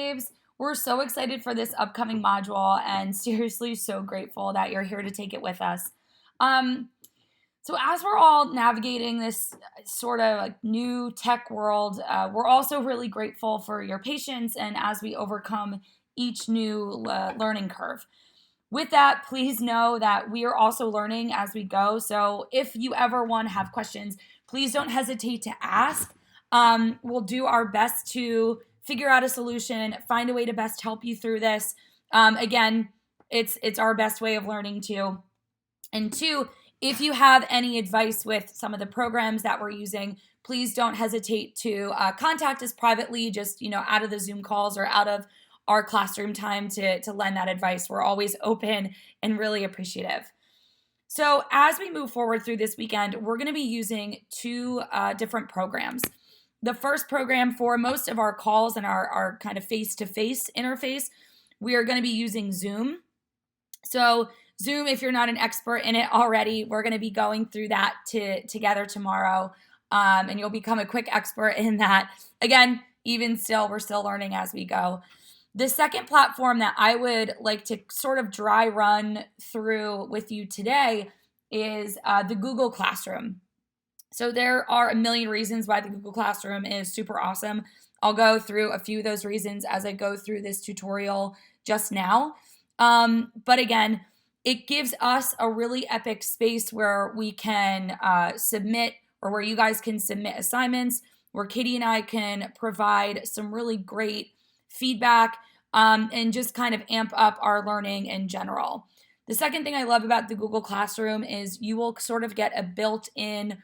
Babes, we're so excited for this upcoming module and seriously so grateful that you're here to take it with us. Um, so, as we're all navigating this sort of like new tech world, we're also really grateful for your patience and as we overcome each new learning curve. With that, please know that we are also learning as we go. So, if you ever want to have questions, please don't hesitate to ask. We'll do our best to figure out a solution, find a way to best help you through this. Again, it's our best way of learning too. And two, if you have any advice with some of the programs that we're using, please don't hesitate to contact us privately, just out of the Zoom calls or out of our classroom time to lend that advice. We're always open and really appreciative. So as we move forward through this weekend, we're going to be using two different programs. The first program for most of our calls and our kind of face-to-face interface, we are going to be using Zoom. So Zoom, if you're not an expert in it already, we're going to be going through that together tomorrow, and you'll become a quick expert in that. Again, even still, we're still learning as we go. The second platform that I would like to sort of dry run through with you today is the Google Classroom. So there are a million reasons why the Google Classroom is super awesome. I'll go through a few of those reasons as I go through this tutorial just now. But again, it gives us a really epic space where we can submit, or where you guys can submit assignments, where Katie and I can provide some really great feedback and just kind of amp up our learning in general. The second thing I love about the Google Classroom is you will sort of get a built-in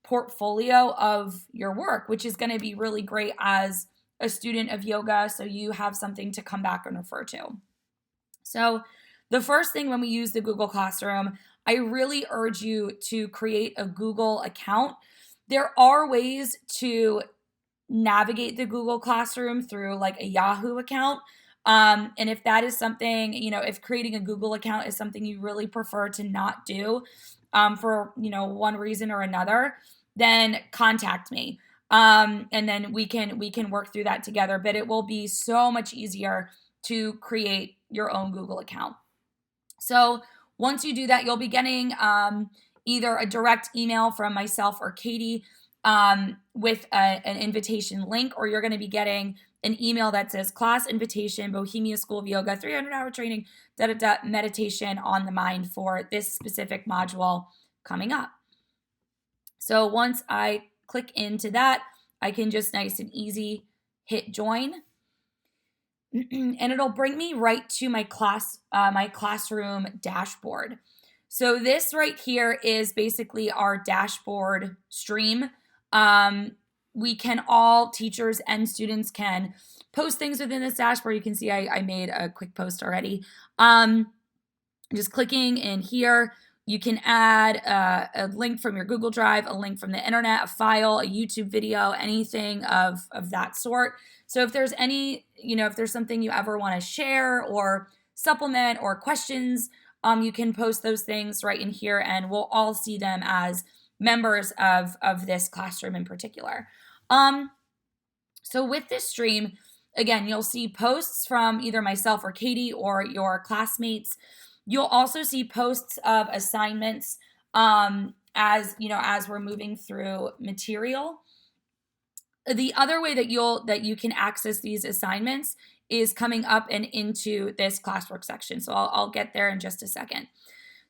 portfolio of your work, which is going to be really great as a student of yoga, so you have something to come back and refer to. So the first thing when we use the Google Classroom, I really urge you to create a Google account. There are ways to navigate the Google Classroom through like a Yahoo account. And if that is something, if creating a Google account is something you really prefer to not do for, one reason or another, then contact me. And then we can work through that together. But it will be so much easier to create your own Google account. So once you do that, you'll be getting either a direct email from myself or Katie with an invitation link, or you're going to be getting an email that says class invitation, Bohemia School of Yoga, 300-hour training, meditation on the mind for this specific module coming up. So once I click into that, I can just nice and easy hit join. And it'll bring me right to my classroom dashboard. So this right here is basically our dashboard stream. Teachers and students can post things within this dashboard. You can see I made a quick post already. Just clicking in here, you can add a link from your Google Drive, a link from the internet, a file, a YouTube video, anything of that sort. So if there's if there's something you ever want to share or supplement or questions, you can post those things right in here and we'll all see them as members of this classroom in particular. So with this stream, again, you'll see posts from either myself or Katie or your classmates. You'll also see posts of assignments as we're moving through material. The other way that you can access these assignments is coming up and into this classwork section. So I'll get there in just a second.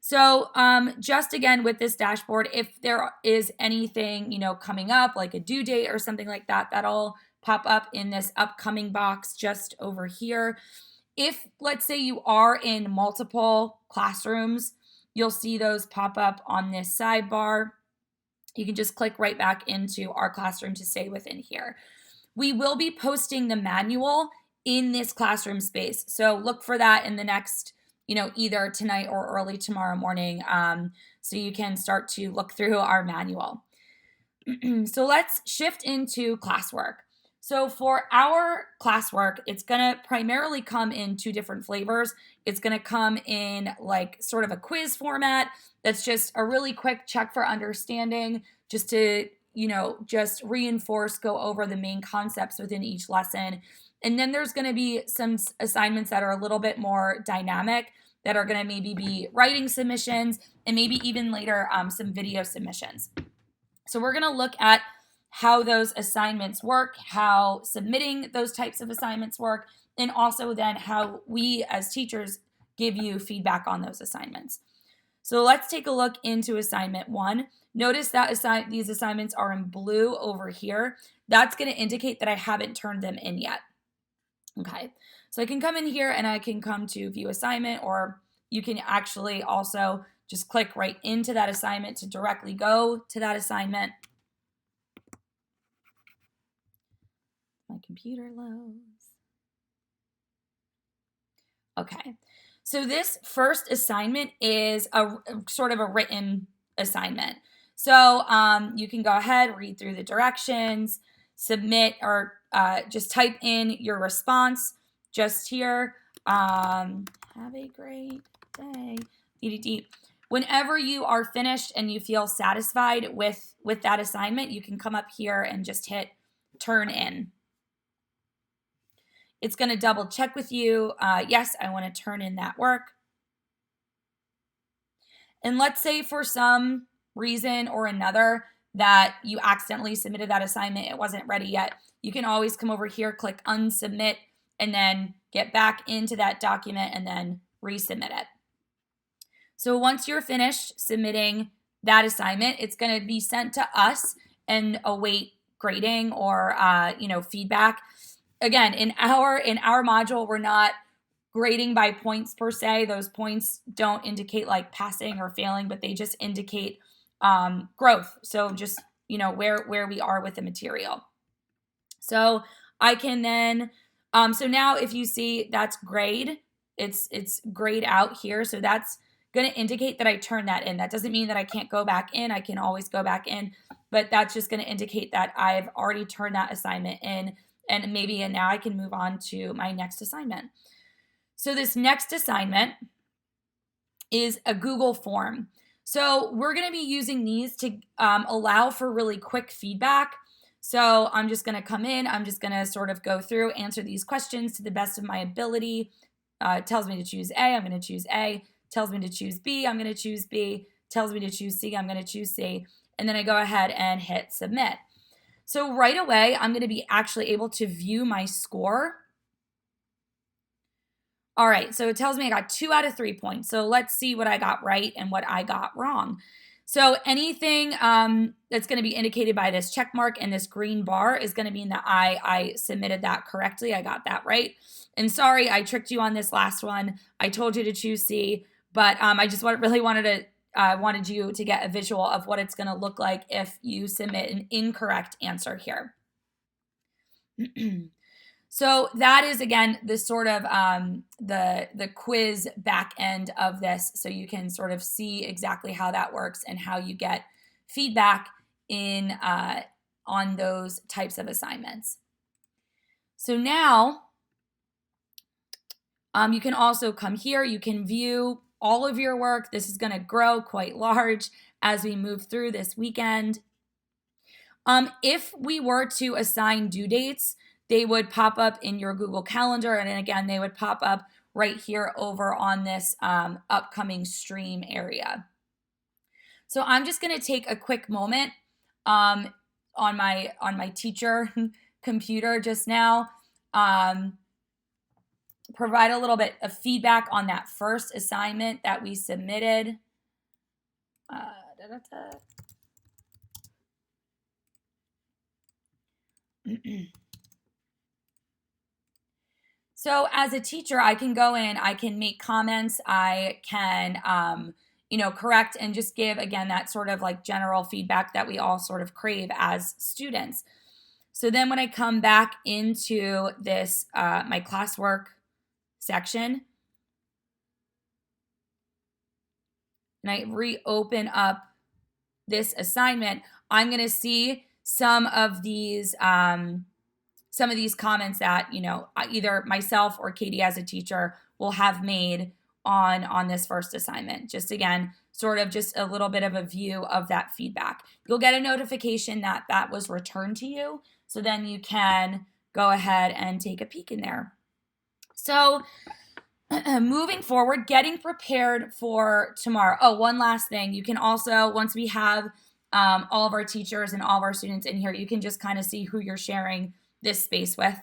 So just again with this dashboard, if there is anything coming up like a due date or something like that, that'll pop up in this upcoming box just over here. If let's say you are in multiple classrooms, you'll see those pop up on this sidebar. You can just click right back into our classroom to stay within here. We will be posting the manual in this classroom space. So look for that in the next, either tonight or early tomorrow morning. So you can start to look through our manual. So let's shift into classwork. So for our classwork, it's going to primarily come in two different flavors. It's going to come in like sort of a quiz format. That's just a really quick check for understanding, just to, just reinforce, go over the main concepts within each lesson. And then there's going to be some assignments that are a little bit more dynamic, that are going to maybe be writing submissions, and maybe even later some video submissions. So we're going to look at how those assignments work, how submitting those types of assignments work, and also then how we as teachers give you feedback on those assignments. So let's take a look into assignment 1. Notice that these assignments are in blue over here. That's going to indicate that I haven't turned them in yet. Okay, so I can come in here and I can come to view assignment, or you can actually also just click right into that assignment to directly go to that assignment. My computer loads. Okay, so this first assignment is a sort of a written assignment. So you can go ahead, read through the directions, submit, or just type in your response just here. Have a great day. Whenever you are finished and you feel satisfied with that assignment, you can come up here and just hit turn in. It's going to double check with you. Yes, I want to turn in that work. And let's say for some reason or another that you accidentally submitted that assignment, it wasn't ready yet. You can always come over here, click unsubmit, and then get back into that document and then resubmit it. So once you're finished submitting that assignment, it's going to be sent to us and await grading or feedback. Again, in our module, we're not grading by points per se. Those points don't indicate like passing or failing, but they just indicate growth. So just where we are with the material. So I can then so now if you see that's grade, it's grayed out here. So that's going to indicate that I turned that in. That doesn't mean that I can't go back in. I can always go back in, but that's just going to indicate that I've already turned that assignment in, and now I can move on to my next assignment. So this next assignment is a Google form. So we're going to be using these to allow for really quick feedback. So I'm just going to come in. I'm just going to sort of go through, answer these questions to the best of my ability. It tells me to choose A. I'm going to choose A. Tells me to choose B. I'm going to choose B. Tells me to choose C. I'm going to choose C. And then I go ahead and hit submit. So right away, I'm going to be actually able to view my score. All right, so it tells me I got 2 out of 3 points. So let's see what I got right and what I got wrong. So anything that's going to be indicated by this check mark and this green bar is going to mean that I submitted that correctly. I got that right. And sorry, I tricked you on this last one. I told you to choose C, but I just really wanted you to get a visual of what it's going to look like if you submit an incorrect answer here. So that is, again, the sort of the quiz back end of this. So you can sort of see exactly how that works and how you get feedback in on those types of assignments. So now you can also come here. You can view all of your work. This is going to grow quite large as we move through this weekend. If we were to assign due dates, they would pop up in your Google Calendar. And then again, they would pop up right here over on this upcoming stream area. So I'm just going to take a quick moment on my teacher computer just now, provide a little bit of feedback on that first assignment that we submitted. So as a teacher, I can go in, I can make comments, I can, correct and just give, again, that sort of like general feedback that we all sort of crave as students. So then when I come back into this, my classwork section, and I reopen up this assignment, I'm going to see some of these comments that, either myself or Katie as a teacher will have made on this first assignment. Just again, sort of just a little bit of a view of that feedback. You'll get a notification that that was returned to you. So then you can go ahead and take a peek in there. So moving forward, getting prepared for tomorrow. Oh, one last thing. You can also, once we have all of our teachers and all of our students in here, you can just kind of see who you're sharing this space with.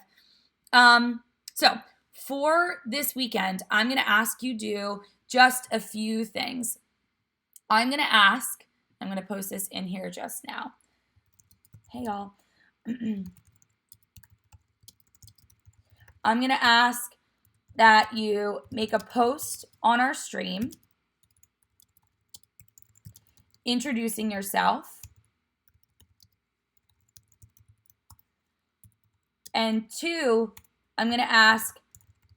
So for this weekend, I'm going to ask you do just a few things. I'm going to post this in here just now. Hey, y'all. I'm going to ask that you make a post on our stream introducing yourself. And 2, I'm going to ask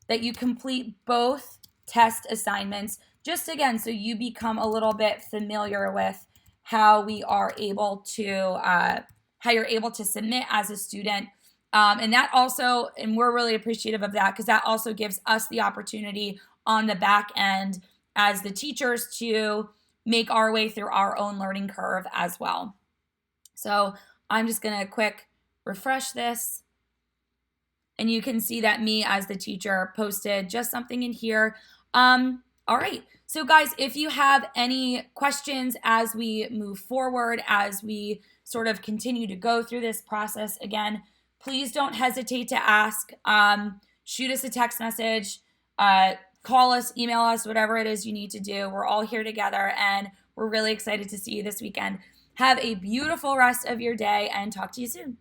that you complete both test assignments, just again, so you become a little bit familiar with how we are able to, how you're able to submit as a student. And that also, and we're really appreciative of that because that also gives us the opportunity on the back end as the teachers to make our way through our own learning curve as well. So I'm just going to quick refresh this. And you can see that me as the teacher posted just something in here. All right. So guys, if you have any questions as we move forward, as we sort of continue to go through this process again, please don't hesitate to ask. Shoot us a text message, call us, email us, whatever it is you need to do. We're all here together and we're really excited to see you this weekend. Have a beautiful rest of your day and talk to you soon.